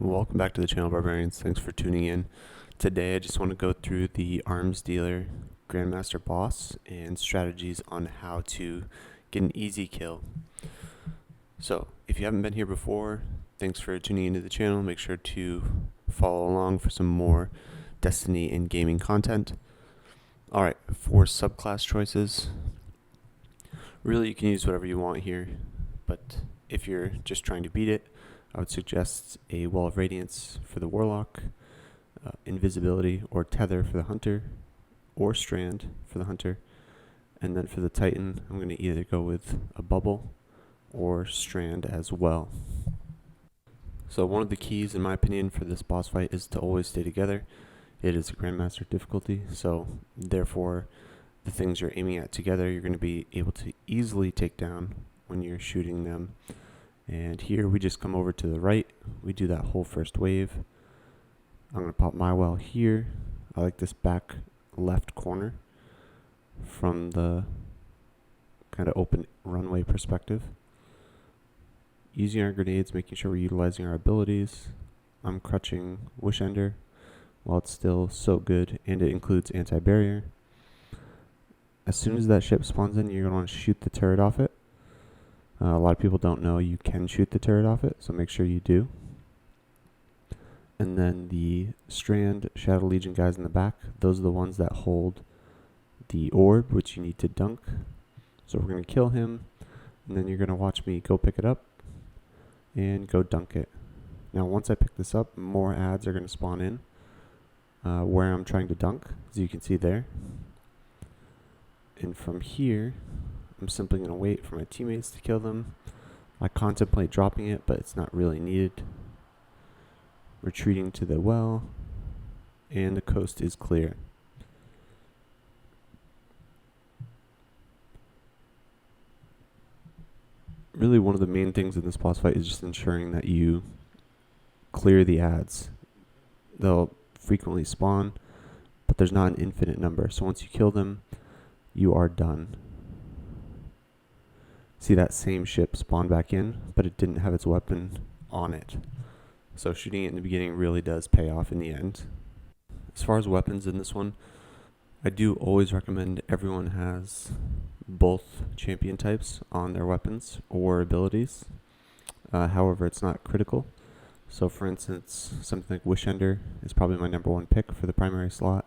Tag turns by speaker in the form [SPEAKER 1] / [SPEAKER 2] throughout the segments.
[SPEAKER 1] Welcome back to the channel, Barbarians. Thanks for tuning in. Today I just want to go through the Arms Dealer Grandmaster boss and strategies on how to get an easy kill. So, if you haven't been here before, thanks for tuning into the channel. Make sure to follow along for some more Destiny and gaming content. Alright, for subclass choices, really you can use whatever you want here, but if you're just trying to beat it, I would suggest a Wall of Radiance for the Warlock, Invisibility or Tether for the Hunter, or Strand for the Hunter, and then for the Titan, I'm going to either go with a Bubble or Strand as well. So one of the keys, in my opinion, for this boss fight is to always stay together. It is a Grandmaster difficulty, so therefore the things you're aiming at together, you're going to be able to easily take down when you're shooting them. And here we just come over to the right, we do that whole first wave. I'm going to pop my well here. I like this back left corner from the kind of open runway perspective. Using our grenades, making sure we're utilizing our abilities. I'm crutching Wish Ender while it's still so good, and it includes anti-barrier. As soon as that ship spawns in, you're going to want to shoot the turret off it. A lot of people don't know you can shoot the turret off it, so make sure you do. And then the Strand Shadow Legion guys in the back, those are the ones that hold the orb, which you need to dunk. So we're going to kill him, and then you're going to watch me go pick it up and go dunk it. Now once I pick this up, more ads are going to spawn in where I'm trying to dunk, as you can see there. And from here, I'm simply going to wait for my teammates to kill them. I contemplate dropping it, but it's not really needed. Retreating to the well, and the coast is clear. Really, one of the main things in this boss fight is just ensuring that you clear the ads. They'll frequently spawn, but there's not an infinite number, so once you kill them, you are done. See that same ship spawn back in, but it didn't have its weapon on it. So shooting it in the beginning really does pay off in the end. As far as weapons in this one, I do always recommend everyone has both champion types on their weapons or abilities. However, it's not critical. So for instance, something like Wish Ender is probably my #1 pick for the primary slot.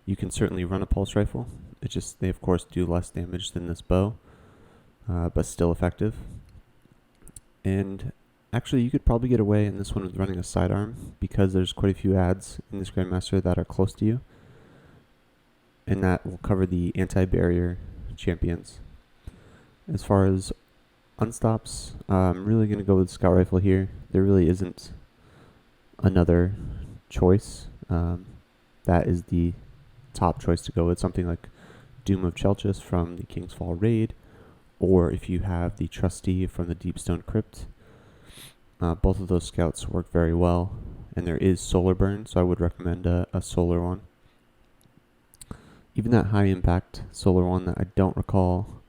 [SPEAKER 1] You can certainly run a pulse rifle. It's just they of course do less damage than this bow. But still effective. And actually, you could probably get away in this one with running a sidearm, because there's quite a few ads in this Grandmaster that are close to you, and that will cover the anti-barrier champions. As far as unstops, I'm really going to go with Scout Rifle here. There really isn't another choice. That is the top choice to go with. Something like Doom of Chelchis from the King's Fall raid, or if you have the Trusty from the Deepstone Crypt. Both of those scouts work very well, and there is solar burn, so I would recommend a solar one. Even that high impact solar one that I don't recall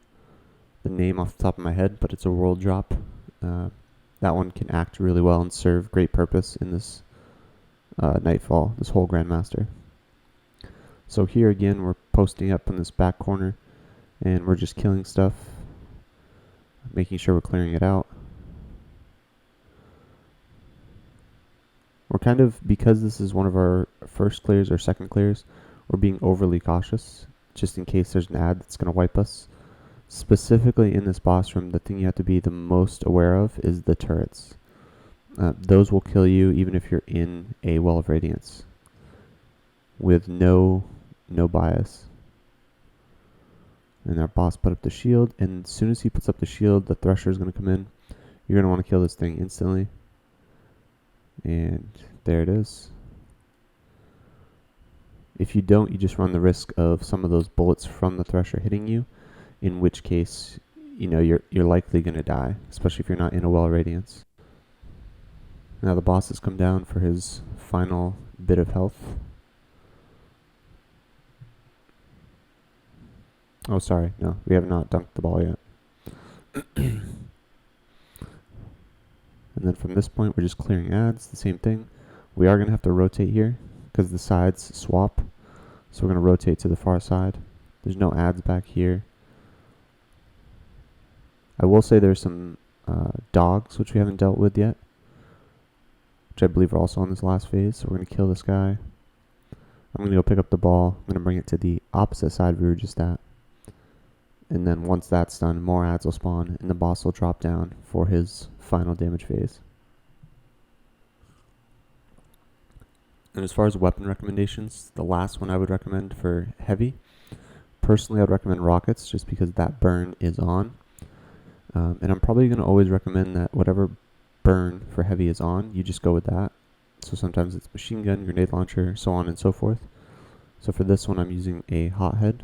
[SPEAKER 1] the name off the top of my head, but it's a world drop. That one can act really well and serve great purpose in this Nightfall, this whole Grandmaster. So here again, we're posting up in this back corner, and we're just killing stuff, making sure we're clearing it out. We're kind of, because this is one of our first clears or second clears, we're being overly cautious, just in case there's an ad that's going to wipe us. Specifically in this boss room, the thing you have to be the most aware of is the turrets. Those will kill you even if you're in a Wall of Radiance, with no bias. And our boss put up the shield, and as soon as he puts up the shield, the Thresher is going to come in. You're going to want to kill this thing instantly. And there it is. If you don't, you just run the risk of some of those bullets from the Thresher hitting you, in which case, you know, you're likely going to die, especially if you're not in a Well Radiance. Now the boss has come down for his final bit of health. Oh, sorry, no, we have not dunked the ball yet. And And then from this point, we're just clearing ads, the same thing. We are going to have to rotate here because the sides swap. So we're going to rotate to the far side. There's no ads back here. I will say there's some dogs, which we haven't dealt with yet, which I believe are also on this last phase. So we're going to kill this guy. I'm going to go pick up the ball. I'm going to bring it to the opposite side we were just at. And then once that's done, more ads will spawn, and the boss will drop down for his final damage phase. And as far as weapon recommendations, the last one I would recommend for heavy, personally I would recommend rockets just because that burn is on. And I'm probably going to always recommend that whatever burn for heavy is on, you just go with that. So sometimes it's machine gun, grenade launcher, so on and so forth. So for this one I'm using a hothead.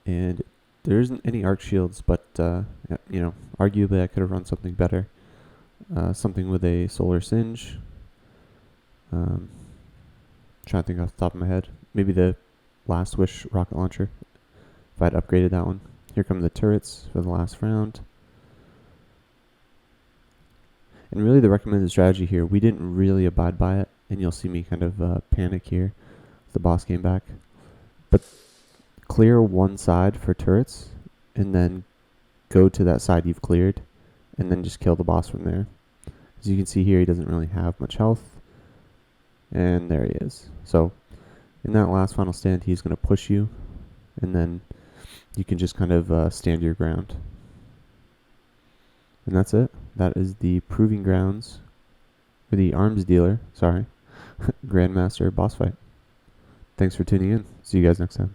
[SPEAKER 1] And there isn't any arc shields, but you know, arguably I could have run something better. Something with a solar singe. Trying to think off the top of my head. Maybe the Last Wish rocket launcher, if I'd upgraded that one. Here come the turrets for the last round. And really the recommended strategy here, we didn't really abide by it, and you'll see me kind of panic here as the boss came back. But clear one side for turrets, and then go to that side you've cleared, and then just kill the boss from there. As you can see here, he doesn't really have much health. And there he is. So in that last final stand, he's going to push you, and then you can just kind of stand your ground. And that's it. That is the Proving Grounds, or the Arms Dealer, sorry, Grandmaster boss fight. Thanks for tuning in. See you guys next time.